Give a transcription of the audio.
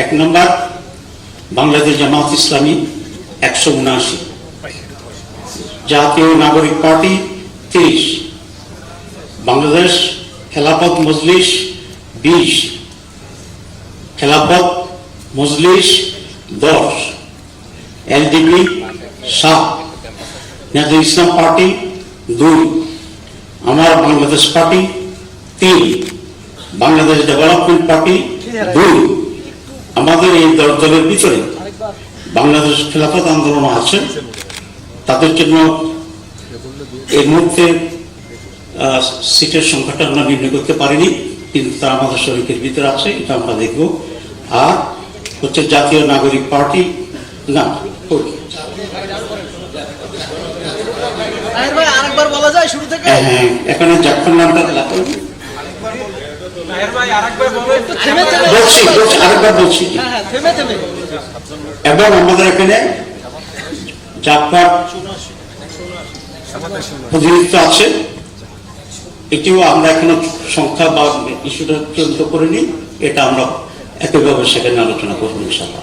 এক নম্বর বাংলাদেশ জামাত ইসলামী 179, জাতীয় নাগরিক পার্টি 30, বাংলাদেশ খেলাফত মজলিস 20, খেলাফত মজলিস 10, এলডিপি 7, জাতীয় ইসলাম পার্টি 2, আমার Bangladesh party 3, Bangladesh development party 2। আমাদের এই দলের ভিতরে বাংলাদেশ খেলাফত আন্দোলন আছে, তাদের জন্য এই মুহূর্তে সিটের সংখ্যাটা আমরা নির্ণয় করতে পারিনি, কিন্তু তারা আমাদের শরীরের ভিতরে আছে, এটা আমরা দেখব। আর হচ্ছে জাতীয় নাগরিক পার্টি না, হ্যাঁ এখানে জাফর নামটা আরেকবার বলছি, এবং আমাদের এখানে জাফর প্রতিনিধিত্ব আছে, এটিও আমরা এখনো সংখ্যা বা ইস্যুটা চূড়ান্ত করিনি, এটা আমরা একইভাবে সেখানে আলোচনা করবো ইনশাআল্লাহ।